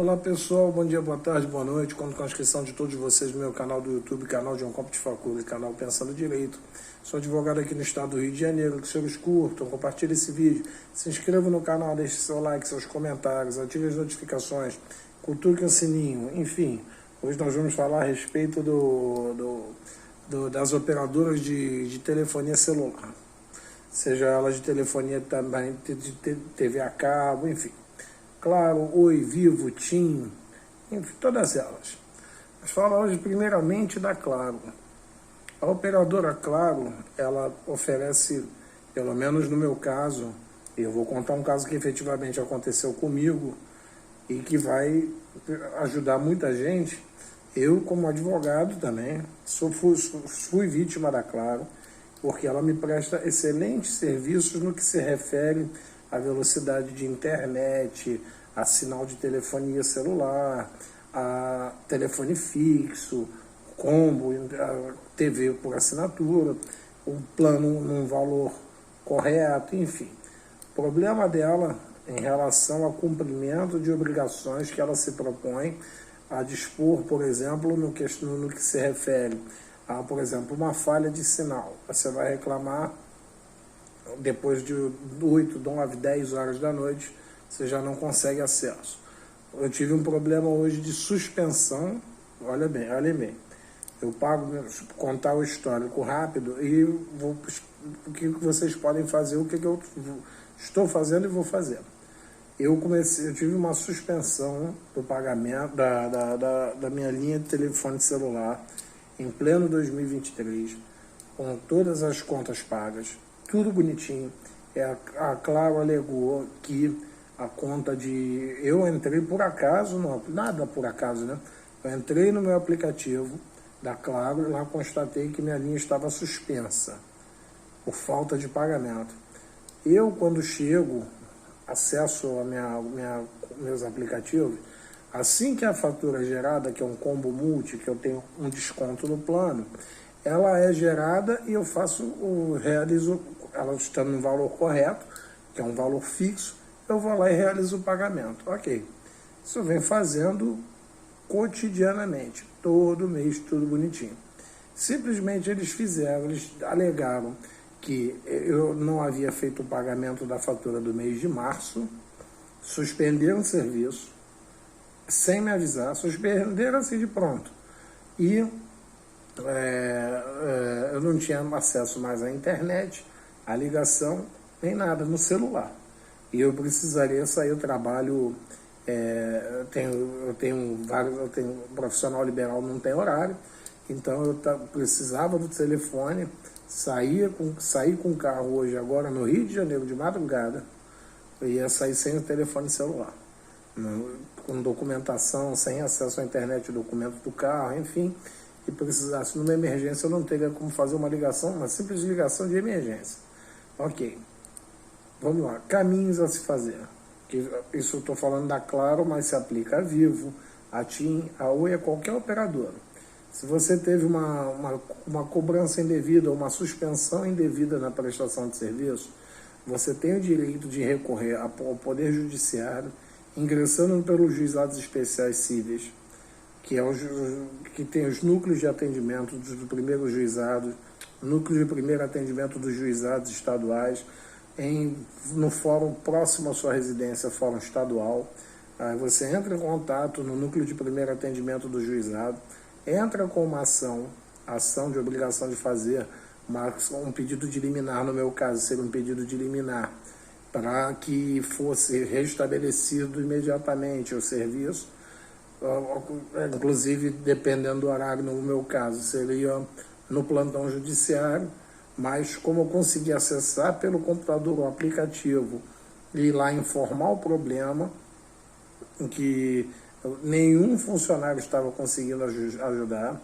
Olá pessoal, bom dia, boa tarde, boa noite. Conto com a inscrição de todos vocês no meu canal do YouTube, canal John Copo de Facula, canal Pensando Direito. Sou advogado aqui no estado do Rio de Janeiro. Que os senhores curtam, compartilhem esse vídeo, se inscrevam no canal, deixe seu like, seus comentários, ative as notificações, culture o sininho, enfim. Hoje nós vamos falar a respeito das operadoras de telefonia celular, seja elas de telefonia também, de TV a cabo, enfim. Claro, Oi, Vivo, TIM, enfim, todas elas. Mas falo hoje primeiramente da Claro. A operadora Claro, ela oferece, pelo menos no meu caso, eu vou contar um caso que efetivamente aconteceu comigo e que vai ajudar muita gente. Eu, como advogado também, fui vítima da Claro, porque ela me presta excelentes serviços no que se refere à velocidade de internet, a sinal de telefonia celular, a telefone fixo, combo, a TV por assinatura, o plano num valor correto, enfim. O problema dela em relação ao cumprimento de obrigações que ela se propõe a dispor, por exemplo, no que se refere a, por exemplo, uma falha de sinal. Você vai reclamar depois de 8, 9, 10 horas da noite, você já não consegue acesso. Eu tive um problema hoje de suspensão, olha bem, eu contar o histórico rápido e o que vocês podem fazer, o que eu estou fazendo e vou fazer. Eu tive uma suspensão do pagamento da minha linha de telefone celular em pleno 2023, com todas as contas pagas, tudo bonitinho. A Claro alegou que a conta eu entrei por acaso, nada por acaso, né? Eu entrei no meu aplicativo da Claro e lá constatei que minha linha estava suspensa por falta de pagamento. Eu, quando acesso a meus aplicativos, assim que a fatura é gerada, que é um combo multi, que eu tenho um desconto no plano, ela é gerada e eu realizo, ela estando no valor correto, que é um valor fixo, eu vou lá e realizo o pagamento. Ok. Isso eu venho fazendo cotidianamente, todo mês, tudo bonitinho. Simplesmente eles alegaram que eu não havia feito o pagamento da fatura do mês de março, suspenderam o serviço, sem me avisar, suspenderam assim de pronto. E eu não tinha acesso mais à internet, à ligação, nem nada no celular. E eu precisaria sair do trabalho, eu tenho profissional liberal, não tem horário, então eu precisava do telefone, saí com o carro hoje, agora no Rio de Janeiro, de madrugada, eu ia sair sem o telefone celular, com documentação, sem acesso à internet, documento do carro, enfim, e precisasse, numa emergência, eu não teria como fazer uma simples ligação de emergência. Ok. Vamos lá, caminhos a se fazer. Isso eu estou falando da Claro, mas se aplica a Vivo, a TIM, a Oi, a qualquer operadora. Se você teve uma cobrança indevida ou uma suspensão indevida na prestação de serviço, você tem o direito de recorrer ao Poder Judiciário, ingressando pelos juizados especiais cíveis, que tem os núcleos de atendimento do primeiro juizado, núcleo de primeiro atendimento dos juizados estaduais, no fórum próximo à sua residência, fórum estadual. Aí você entra em contato no núcleo de primeiro atendimento do juizado, entra com uma ação de obrigação de fazer um pedido de liminar, no meu caso seria um pedido de liminar, para que fosse restabelecido imediatamente o serviço, inclusive dependendo do horário, no meu caso seria no plantão judiciário, mas como eu consegui acessar pelo computador o aplicativo e ir lá informar o problema, em que nenhum funcionário estava conseguindo ajudar,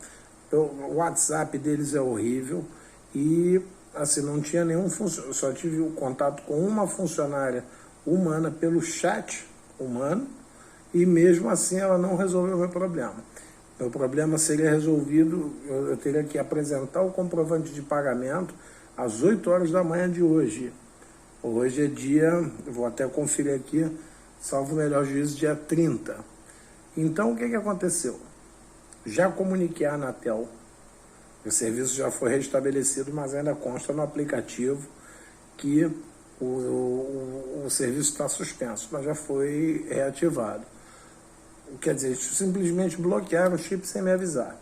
o WhatsApp deles é horrível e assim, não tinha nenhum funcionário, só tive o contato com uma funcionária humana pelo chat humano e mesmo assim ela não resolveu o meu problema. Meu problema seria resolvido, eu teria que apresentar o comprovante de pagamento às 8 horas da manhã de hoje. Hoje é dia, vou até conferir aqui, salvo o melhor juízo, dia 30. Então, o que aconteceu? Já comuniquei à Anatel, o serviço já foi restabelecido, mas ainda consta no aplicativo que o serviço está suspenso, mas já foi reativado. Quer dizer, simplesmente bloquearam o chip sem me avisar.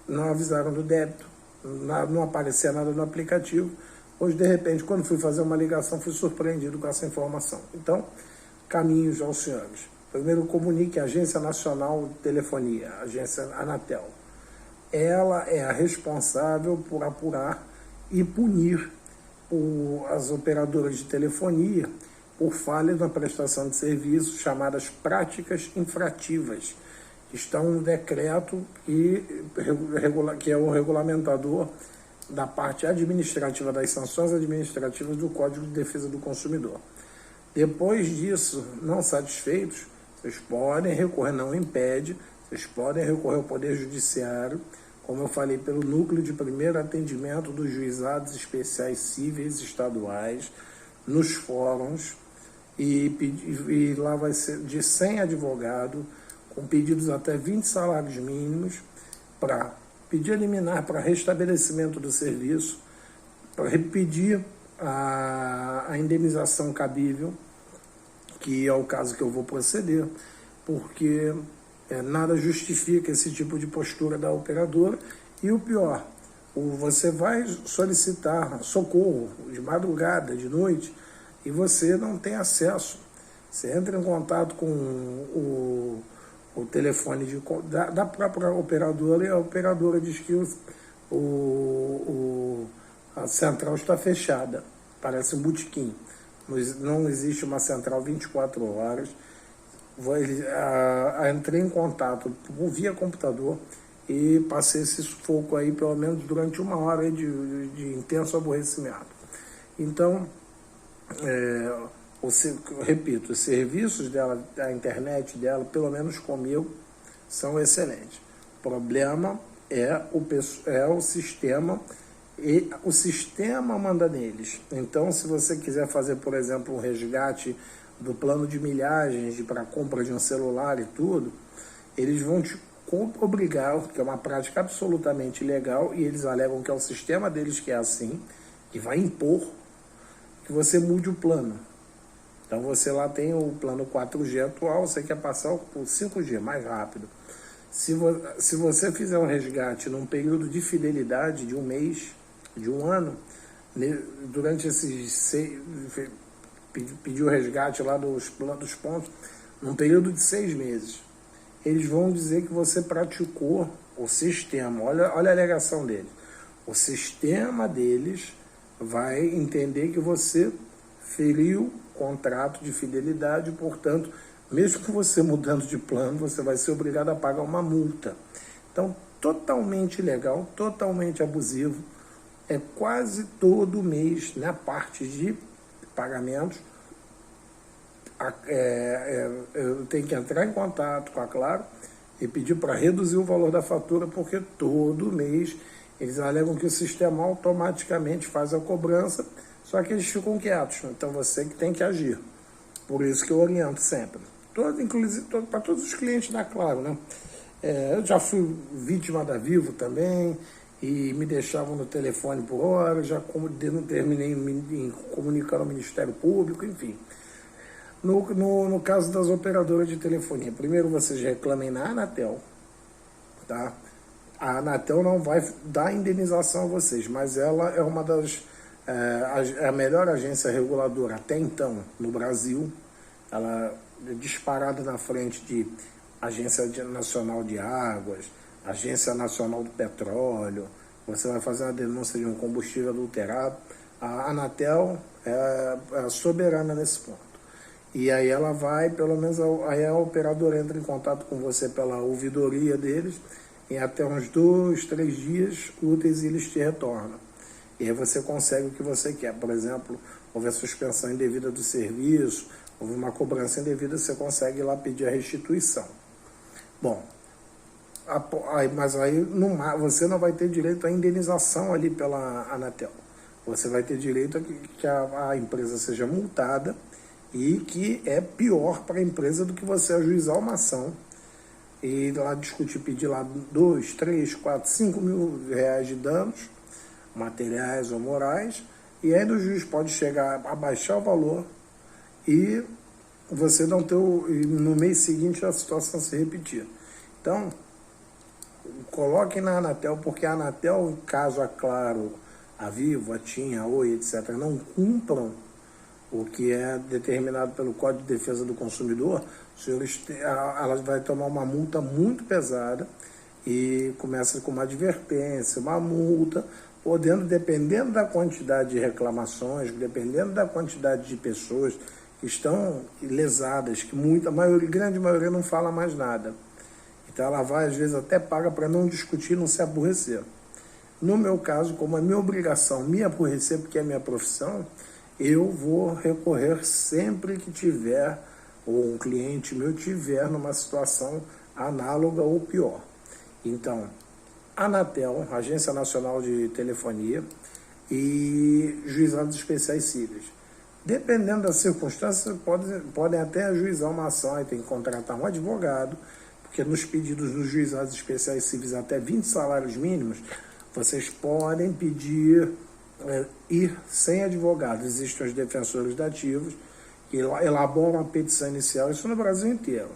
Não avisaram do débito, não aparecia nada no aplicativo. Hoje, de repente, quando fui fazer uma ligação, fui surpreendido com essa informação. Então, caminhos aos senhores. Primeiro, comunique a Agência Nacional de Telefonia, a agência Anatel. Ela é a responsável por apurar e punir as operadoras de telefonia por falha na prestação de serviços, chamadas práticas infrativas, que estão no decreto que é o regulamentador da parte administrativa das sanções administrativas do Código de Defesa do Consumidor. Depois disso, não satisfeitos, vocês podem recorrer, não impede, vocês podem recorrer ao Poder Judiciário, como eu falei, pelo Núcleo de Primeiro Atendimento dos Juizados Especiais Cíveis Estaduais, nos fóruns, e lá vai ser de 100 advogados, com pedidos até 20 salários mínimos, para pedir liminar para restabelecimento do serviço, para pedir a indenização cabível, que é o caso que eu vou proceder, porque nada justifica esse tipo de postura da operadora. E o pior, você vai solicitar socorro de madrugada, de noite, e você não tem acesso. Você entra em contato com o telefone da própria operadora, e a operadora diz que a central está fechada, parece um botequim. Não existe uma central 24 horas. Entrei em contato via computador e passei esse sufoco aí pelo menos durante 1 hora de intenso aborrecimento. Então, repito, os serviços dela, a internet dela, pelo menos comigo, são excelentes. O problema é o sistema, e o sistema manda neles. Então, se você quiser fazer, por exemplo, um resgate do plano de milhagens para compra de um celular e tudo, eles vão te obrigar, que é uma prática absolutamente ilegal, e eles alegam que é o sistema deles que é assim, que vai impor que você mude o plano. Então você lá tem o plano 4G atual, você quer passar por 5G, mais rápido. Se você fizer um resgate num período de fidelidade de 1 mês, de 1 ano, durante esses pediu o resgate lá dos pontos, num período de 6 meses, eles vão dizer que você praticou o sistema. Olha a alegação deles. O sistema deles vai entender que você feriu contrato de fidelidade, portanto, mesmo que você mudando de plano, você vai ser obrigado a pagar uma multa. Então, totalmente ilegal, totalmente abusivo. É quase todo mês, na parte de pagamentos, eu tenho que entrar em contato com a Claro e pedir para reduzir o valor da fatura, porque todo mês eles alegam que o sistema automaticamente faz a cobrança, só que eles ficam quietos. Então você que tem que agir. Por isso que eu oriento sempre. Inclusive para todos os clientes da Claro, né? Eu já fui vítima da Vivo também, e me deixavam no telefone por hora, já terminei comunicando ao Ministério Público, enfim. No caso das operadoras de telefonia, primeiro vocês reclamem na Anatel, tá? A Anatel não vai dar indenização a vocês, mas ela é uma a melhor agência reguladora até então no Brasil. Ela é disparada na frente de Agência Nacional de Águas, Agência Nacional do Petróleo. Você vai fazer uma denúncia de um combustível adulterado, a Anatel é soberana nesse ponto. E aí ela vai, pelo menos aí a operadora entra em contato com você pela ouvidoria deles, em até uns 2, 3 dias úteis eles te retornam. E aí você consegue o que você quer. Por exemplo, houve a suspensão indevida do serviço, houve uma cobrança indevida, você consegue ir lá pedir a restituição. Bom, mas aí você não vai ter direito à indenização ali pela Anatel. Você vai ter direito a que a empresa seja multada, e que é pior para a empresa do que você ajuizar uma ação e lá discutir, pedir lá 2, 3, 4, 5 mil reais de danos, materiais ou morais, e aí o juiz pode chegar a baixar o valor e você não ter, no mês seguinte, a situação se repetir. Então, coloquem na Anatel, porque a Anatel, caso a Claro, a Vivo, a TIM, a Oi, etc., não cumpram o que é determinado pelo Código de Defesa do Consumidor, ela vai tomar uma multa muito pesada e começa com uma advertência, uma multa, podendo, dependendo da quantidade de reclamações, dependendo da quantidade de pessoas que estão lesadas, que grande maioria não fala mais nada. Então ela vai, às vezes, até paga para não discutir, não se aborrecer. No meu caso, como é minha obrigação me aborrecer, porque é minha profissão, eu vou recorrer sempre que tiver, ou um cliente meu tiver numa situação análoga ou pior. Então, Anatel, Agência Nacional de Telefonia e Juizados Especiais Cíveis. Dependendo da circunstância, podem até ajuizar uma ação, e tem que contratar um advogado, porque nos pedidos dos Juizados Especiais Cíveis até 20 salários mínimos, vocês podem pedir ir sem advogado. Existem os defensores dativos que elaboram a petição inicial, isso no Brasil inteiro.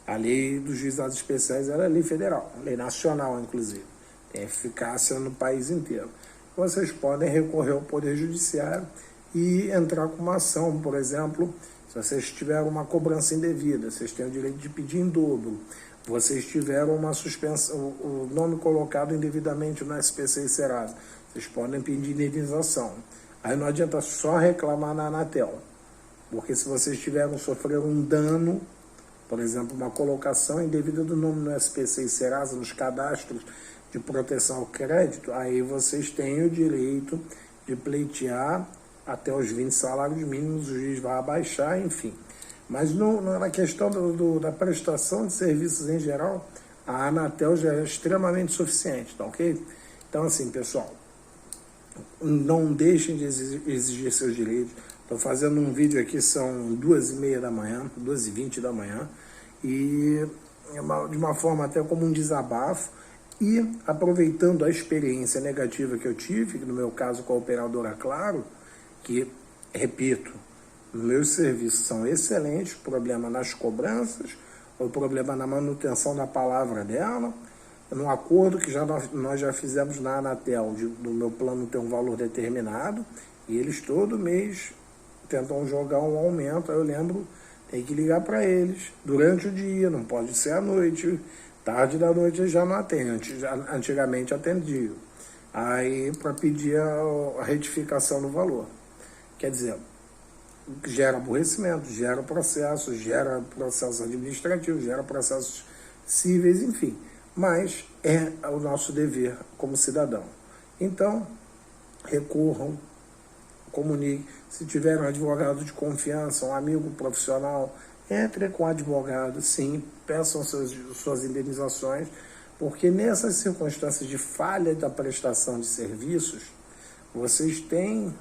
A lei dos juizados especiais era lei federal, lei nacional, inclusive. Tem eficácia no país inteiro. Vocês podem recorrer ao Poder Judiciário e entrar com uma ação, por exemplo, se vocês tiveram uma cobrança indevida, vocês têm o direito de pedir em dobro. Vocês tiveram uma suspensão, o nome colocado indevidamente no SPC e Serasa, vocês podem pedir indenização. Aí não adianta só reclamar na Anatel, porque se vocês sofreram um dano, por exemplo, uma colocação indevida do nome no SPC e Serasa, nos cadastros de proteção ao crédito, aí vocês têm o direito de pleitear até os 20 salários mínimos, o juiz vai abaixar, enfim. Mas na questão da prestação de serviços em geral, a Anatel já é extremamente suficiente, tá ok? Então, assim, pessoal, não deixem de exigir seus direitos. Estou fazendo um vídeo aqui, são 2h30 da manhã, 2h20 da manhã, e de uma forma até como um desabafo, e aproveitando a experiência negativa que eu tive, no meu caso com a operadora Claro, que, repito, meus serviços são excelentes, o problema nas cobranças, o problema na manutenção da palavra dela, no acordo que nós já fizemos na Anatel, do meu plano ter um valor determinado, e eles todo mês tentam jogar um aumento. Aí eu lembro, tem que ligar para eles durante o dia, não pode ser à noite, tarde da noite eu já não atendo, antigamente atendia, aí para pedir a retificação do valor. Quer dizer, gera aborrecimento, gera processos administrativos, gera processos cíveis, enfim. Mas é o nosso dever como cidadão. Então, recorram, comuniquem. Se tiver um advogado de confiança, um amigo profissional, entre com o advogado, sim, peçam suas indenizações, porque nessas circunstâncias de falha da prestação de serviços,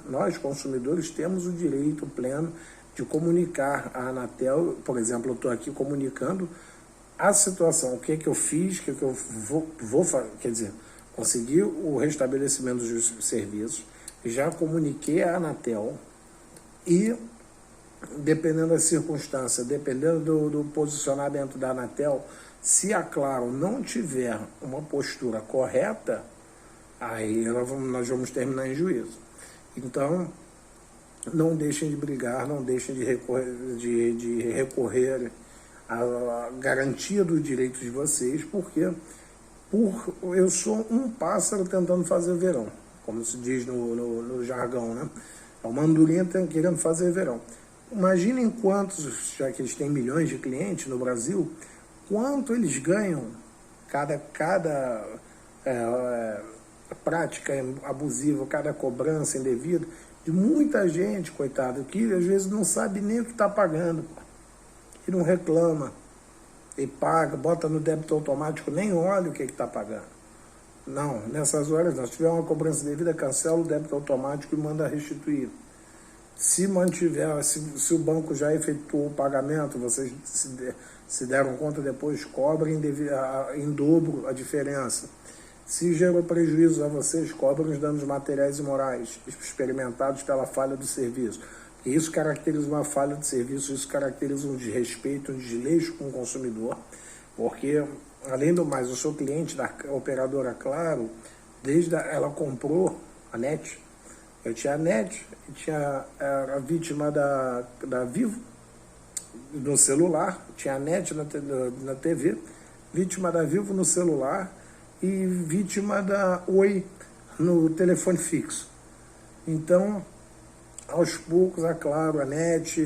nós consumidores temos o direito pleno de comunicar à Anatel. Por exemplo, eu estou aqui comunicando a situação, o que eu fiz, o que eu vou fazer, quer dizer, consegui o restabelecimento dos serviços, já comuniquei à Anatel e, dependendo da circunstância, dependendo do posicionamento da Anatel, se a Claro não tiver uma postura correta, aí nós vamos terminar em juízo. Então, não deixem de brigar, não deixem de recorrer à garantia dos direitos de vocês, porque eu sou um pássaro tentando fazer verão, como se diz no jargão, né? É uma andorinha querendo fazer verão. Imaginem quantos, já que eles têm milhões de clientes no Brasil, quanto eles ganham cada prática abusiva, cada cobrança indevida, de muita gente, coitado, que às vezes não sabe nem o que está pagando, e não reclama, e paga, bota no débito automático, nem olha o que está pagando. Não, nessas horas não. Se tiver uma cobrança indevida, cancela o débito automático e manda restituir. Se mantiver, se o banco já efetuou o pagamento, vocês Se deram conta depois, cobrem em dobro a diferença. Se gerou prejuízo a vocês, cobrem os danos materiais e morais experimentados pela falha do serviço. Isso caracteriza uma falha de serviço, isso caracteriza um desrespeito, um desleixo com o consumidor, porque, além do mais, o seu cliente da operadora Claro, ela comprou a NET. Eu tinha a NET, era vítima da Vivo no celular, tinha a NET na TV, vítima da Vivo no celular e vítima da Oi no telefone fixo. Então, aos poucos, a Claro, a NET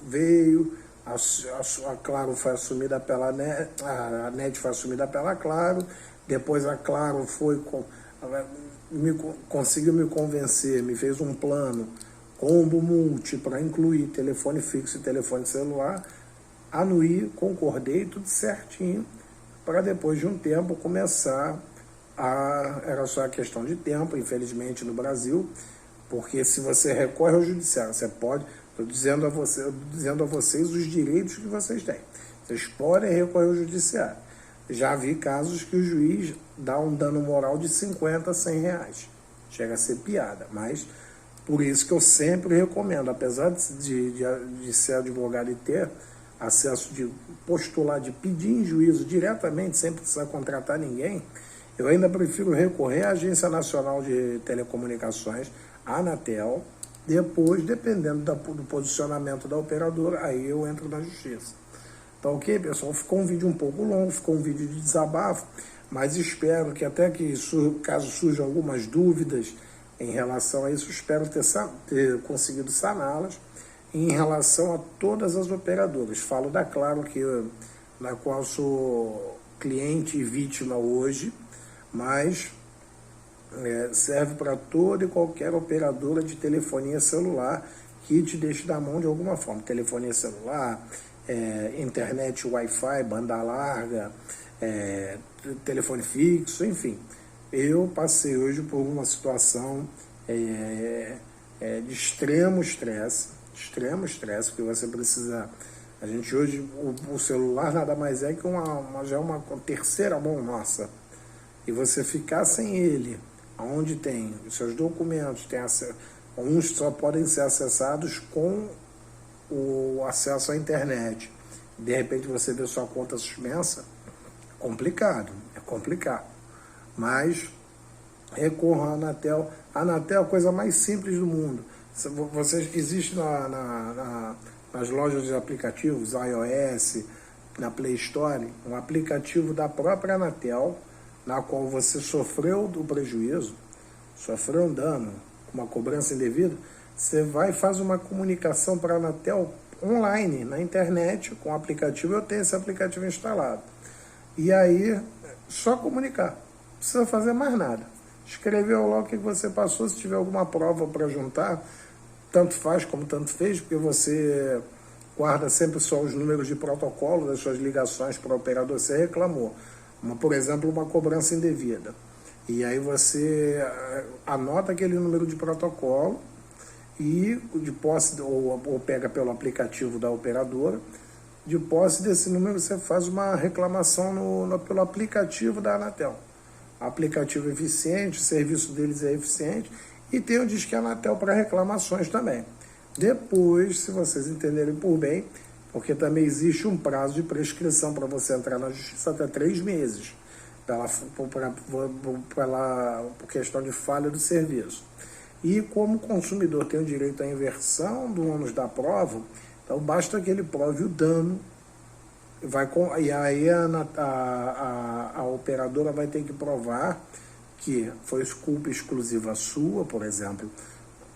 veio, a Claro foi assumida pela NET, a NET foi assumida pela Claro, depois a Claro conseguiu me convencer, me fez um plano combo multi para incluir telefone fixo e telefone celular, anuí, concordei, tudo certinho, para depois de um tempo começar era só a questão de tempo, infelizmente, no Brasil, porque se você recorre ao judiciário, você pode, estou dizendo a vocês os direitos que vocês têm. Vocês podem recorrer ao judiciário. Já vi casos que o juiz dá um dano moral de 50 a 100 reais. Chega a ser piada, mas por isso que eu sempre recomendo, apesar de ser advogado e ter acesso de postular, de pedir em juízo diretamente, sem precisar contratar ninguém, eu ainda prefiro recorrer à Agência Nacional de Telecomunicações, a Anatel, depois, dependendo do posicionamento da operadora, aí eu entro na justiça. Tá ok, pessoal? Ficou um vídeo um pouco longo, ficou um vídeo de desabafo, mas espero que até que, caso surjam algumas dúvidas em relação a isso, espero ter conseguido saná-las. Em relação a todas as operadoras, falo da Claro, na qual sou cliente e vítima hoje, mas serve para toda e qualquer operadora de telefonia celular que te deixe na mão de alguma forma. Telefonia celular, internet Wi-Fi, banda larga, telefone fixo, enfim. Eu passei hoje por uma situação de extremo estresse, porque você precisa... A gente hoje, o celular nada mais é que já é uma terceira mão nossa. E você ficar sem ele, onde tem os seus documentos, uns só podem ser acessados com o acesso à internet. De repente você vê sua conta suspensa, é complicado. Mas recorram à Anatel. A Anatel é a coisa mais simples do mundo. Existe nas lojas de aplicativos, iOS, na Play Store, um aplicativo da própria Anatel, na qual você sofreu do prejuízo, sofreu um dano, uma cobrança indevida, você vai e faz uma comunicação para a Anatel online, na internet, com o aplicativo. Eu tenho esse aplicativo instalado. E aí, só comunicar, não precisa fazer mais nada. Escreveu lá o que você passou, se tiver alguma prova para juntar, tanto faz como tanto fez, porque você guarda sempre só os números de protocolo das suas ligações para o operador. Você reclamou, por exemplo, uma cobrança indevida. E aí você anota aquele número de protocolo e de posse, ou pega pelo aplicativo da operadora, de posse desse número você faz uma reclamação pelo aplicativo da Anatel. Aplicativo eficiente, o serviço deles é eficiente, e tem o Disque Anatel para reclamações também. Depois, se vocês entenderem por bem, porque também existe um prazo de prescrição para você entrar na justiça até 3 meses, por questão de falha do serviço. E como o consumidor tem o direito à inversão do ônus da prova, então basta que ele prove o dano, e aí a operadora vai ter que provar que foi culpa exclusiva sua, por exemplo,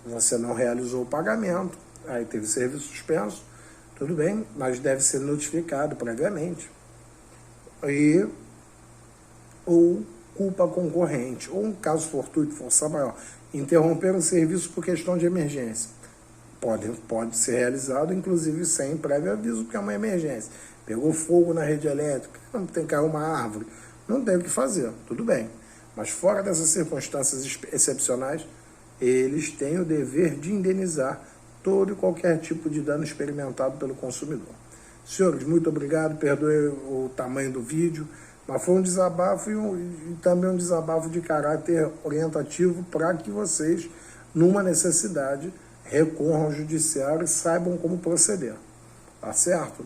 você não realizou o pagamento, aí teve serviço suspenso, tudo bem, mas deve ser notificado previamente. Ou culpa concorrente, ou um caso fortuito, força maior, interromper o serviço por questão de emergência. Pode ser realizado, inclusive sem prévio aviso, porque é uma emergência. Pegou fogo na rede elétrica, não tem que arrumar uma árvore, não tem o que fazer, tudo bem. Mas fora dessas circunstâncias excepcionais, eles têm o dever de indenizar todo e qualquer tipo de dano experimentado pelo consumidor. Senhores, muito obrigado, perdoe o tamanho do vídeo, mas foi um desabafo e também um desabafo de caráter orientativo para que vocês, numa necessidade, recorram ao judiciário e saibam como proceder, tá certo?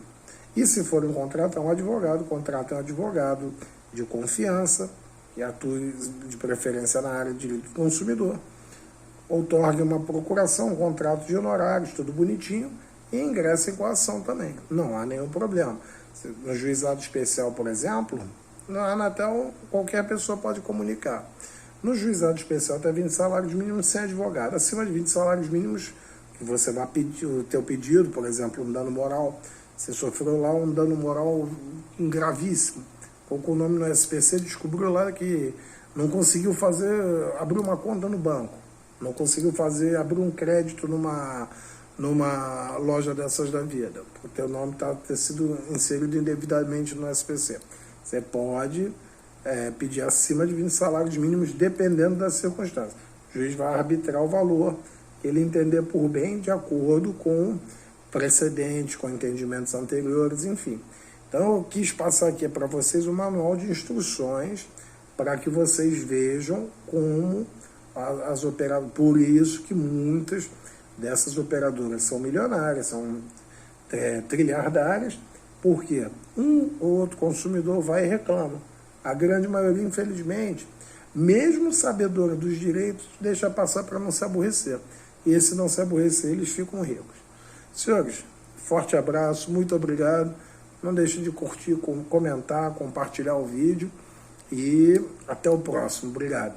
E se forem contratar um advogado, contratem um advogado de confiança, que atue de preferência na área de direito do consumidor, outorgue uma procuração, um contrato de honorários, tudo bonitinho, e ingressem com a ação também. Não há nenhum problema. No juizado especial, por exemplo, na Anatel qualquer pessoa pode comunicar. No juizado especial até 20 salários mínimos sem advogado. Acima de 20 salários mínimos, que você vai pedir o teu pedido, por exemplo, um dano moral, você sofreu lá um dano moral gravíssimo. Colocou o nome no SPC, descobriu lá que não conseguiu abrir uma conta no banco, não conseguiu abrir um crédito numa loja dessas da vida, porque o teu nome ter sido inserido indevidamente no SPC. Você pode pedir acima de 20 salários mínimos, dependendo das circunstâncias. O juiz vai arbitrar o valor que ele entender por bem, de acordo com precedentes, com entendimentos anteriores, enfim. Então, eu quis passar aqui para vocês um manual de instruções para que vocês vejam como as operadoras, por isso que muitas dessas operadoras são milionárias, são trilhardárias, porque um ou outro consumidor vai e reclama. A grande maioria, infelizmente, mesmo sabedora dos direitos, deixa passar para não se aborrecer. E se não se aborrecer, eles ficam ricos. Senhores, forte abraço, muito obrigado. Não deixe de curtir, comentar, compartilhar o vídeo e até o próximo. Obrigado.